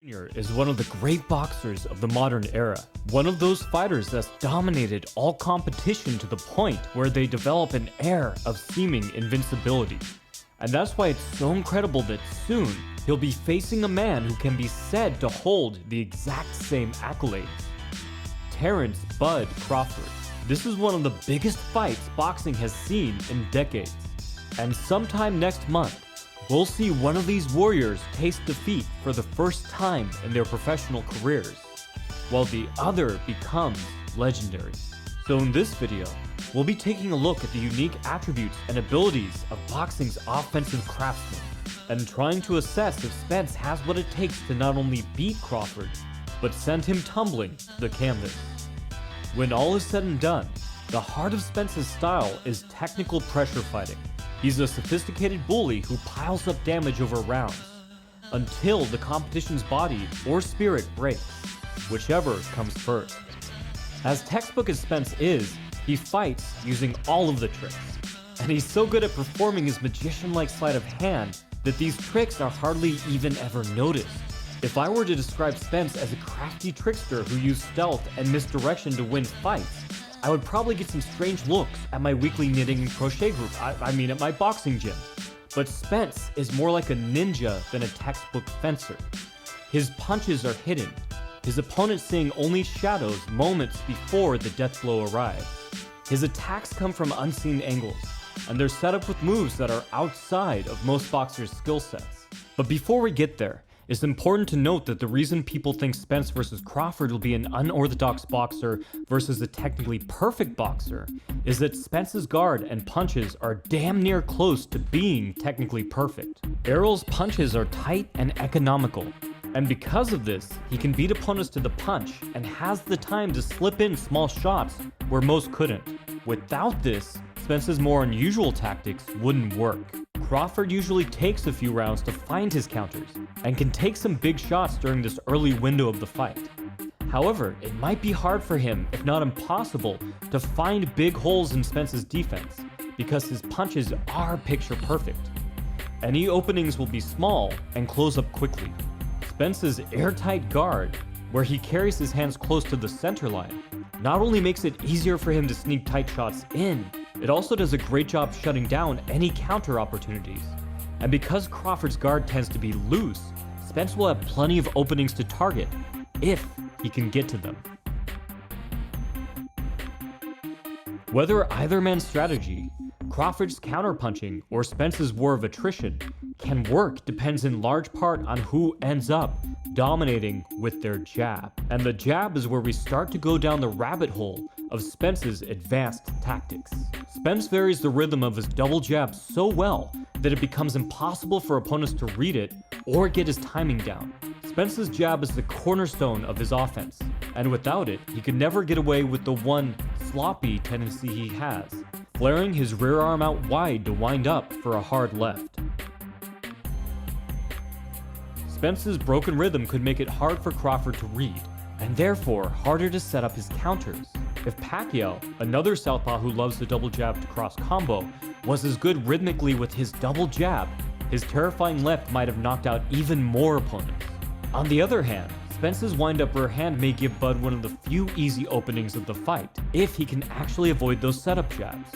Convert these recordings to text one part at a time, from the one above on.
Jr. is one of the great boxers of the modern era. One of those fighters that's dominated all competition to the point where they develop an air of seeming invincibility. And that's why it's so incredible that soon he'll be facing a man who can be said to hold the exact same accolades. Terrence "Bud" Crawford. This is one of the biggest fights boxing has seen in decades. And sometime next month, we'll see one of these warriors taste defeat for the first time in their professional careers, while the other becomes legendary. So in this video, we'll be taking a look at the unique attributes and abilities of boxing's offensive craftsman, and trying to assess if Spence has what it takes to not only beat Crawford, but send him tumbling to the canvas. When all is said and done, the heart of Spence's style is technical pressure fighting. He's a sophisticated bully who piles up damage over rounds, until the competition's body or spirit breaks, whichever comes first. As textbook as Spence is, he fights using all of the tricks, and he's so good at performing his magician-like sleight of hand that these tricks are hardly even ever noticed. If I were to describe Spence as a crafty trickster who used stealth and misdirection to win fights, I would probably get some strange looks at my weekly knitting and crochet group, I mean at my boxing gym. But Spence is more like a ninja than a textbook fencer. His punches are hidden, his opponent seeing only shadows moments before the death blow arrives. His attacks come from unseen angles, and they're set up with moves that are outside of most boxers' skill sets. But before we get there, it's important to note that the reason people think Spence versus Crawford will be an unorthodox boxer versus a technically perfect boxer is that Spence's guard and punches are damn near close to being technically perfect. Errol's punches are tight and economical, and because of this, he can beat opponents to the punch and has the time to slip in small shots where most couldn't. Without this, Spence's more unusual tactics wouldn't work. Crawford usually takes a few rounds to find his counters, and can take some big shots during this early window of the fight. However, it might be hard for him, if not impossible, to find big holes in Spence's defense, because his punches are picture perfect. Any openings will be small and close up quickly. Spence's airtight guard, where he carries his hands close to the center line, not only makes it easier for him to sneak tight shots in, it also does a great job shutting down any counter opportunities. And because Crawford's guard tends to be loose, Spence will have plenty of openings to target, if he can get to them. Whether either man's strategy, Crawford's counterpunching or Spence's war of attrition, can work depends in large part on who ends up dominating with their jab. And the jab is where we start to go down the rabbit hole of Spence's advanced tactics. Spence varies the rhythm of his double jab so well that it becomes impossible for opponents to read it or get his timing down. Spence's jab is the cornerstone of his offense, and without it, he could never get away with the one sloppy tendency he has, flaring his rear arm out wide to wind up for a hard left. Spence's broken rhythm could make it hard for Crawford to read, and therefore harder to set up his counters. If Pacquiao, another southpaw who loves the double jab to cross combo, was as good rhythmically with his double jab, his terrifying left might have knocked out even more opponents. On the other hand, Spence's wind-up rear hand may give Bud one of the few easy openings of the fight, if he can actually avoid those setup jabs.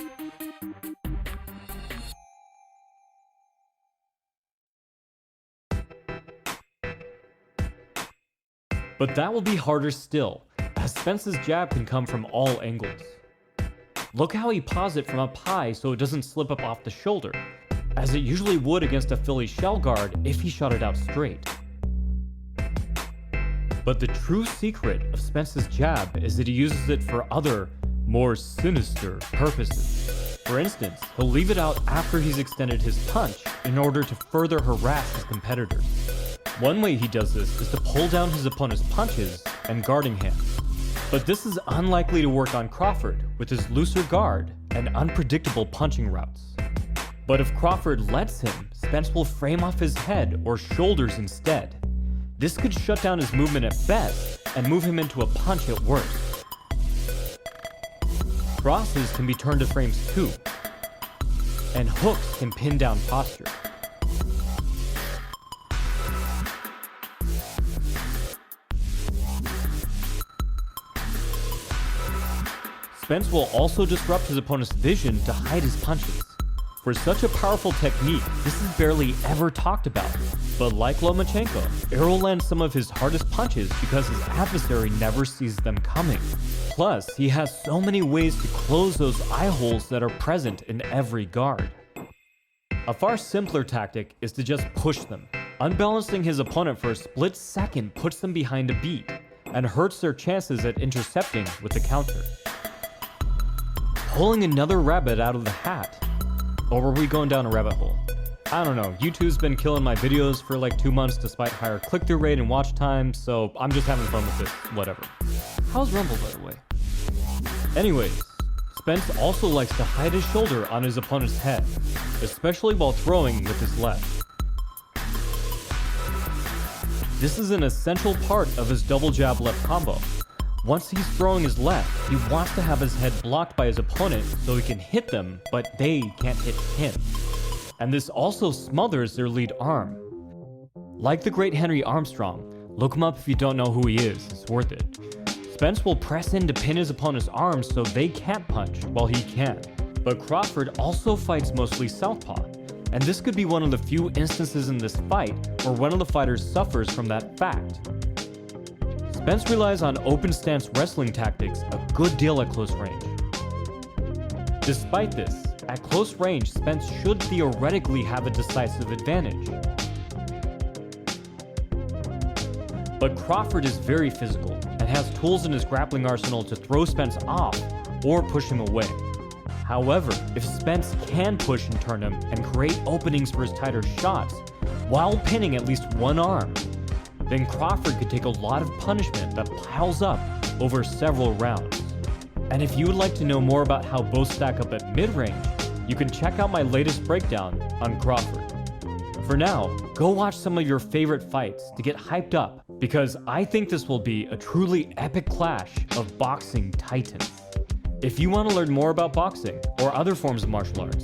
But that will be harder still, as Spence's jab can come from all angles. Look how he paws it from up high so it doesn't slip up off the shoulder, as it usually would against a Philly shell guard if he shot it out straight. But the true secret of Spence's jab is that he uses it for other, more sinister purposes. For instance, he'll leave it out after he's extended his punch in order to further harass his competitors. One way he does this is to pull down his opponent's punches and guarding hands. But this is unlikely to work on Crawford with his looser guard and unpredictable punching routes. But if Crawford lets him, Spence will frame off his head or shoulders instead. This could shut down his movement at best and move him into a punch at worst. Crosses can be turned to frames too, and hooks can pin down posture. Spence will also disrupt his opponent's vision to hide his punches. For such a powerful technique, this is barely ever talked about. But like Lomachenko, Arrow lands some of his hardest punches because his adversary never sees them coming. Plus, he has so many ways to close those eye holes that are present in every guard. A far simpler tactic is to just push them. Unbalancing his opponent for a split second puts them behind a beat and hurts their chances at intercepting with the counter. Pulling another rabbit out of the hat. Or were we going down a rabbit hole? I don't know, YouTube's been killing my videos for like 2 months despite higher click-through rate and watch time, so I'm just having fun with it, whatever. How's Rumble, by the way? Anyways, Spence also likes to hide his shoulder on his opponent's head, especially while throwing with his left. This is an essential part of his double jab left combo. Once he's throwing his left, he wants to have his head blocked by his opponent so he can hit them, but they can't hit him. And this also smothers their lead arm. Like the great Henry Armstrong, look him up if you don't know who he is, it's worth it. Spence will press in to pin his opponent's arms so they can't punch while he can. But Crawford also fights mostly southpaw, and this could be one of the few instances in this fight where one of the fighters suffers from that fact. Spence relies on open stance wrestling tactics a good deal at close range. Despite this, at close range, Spence should theoretically have a decisive advantage. But Crawford is very physical and has tools in his grappling arsenal to throw Spence off or push him away. However, if Spence can push and turn him and create openings for his tighter shots while pinning at least one arm, then Crawford could take a lot of punishment that piles up over several rounds. And if you would like to know more about how both stack up at mid-range, you can check out my latest breakdown on Crawford. For now, go watch some of your favorite fights to get hyped up, because I think this will be a truly epic clash of boxing titans. If you want to learn more about boxing or other forms of martial arts,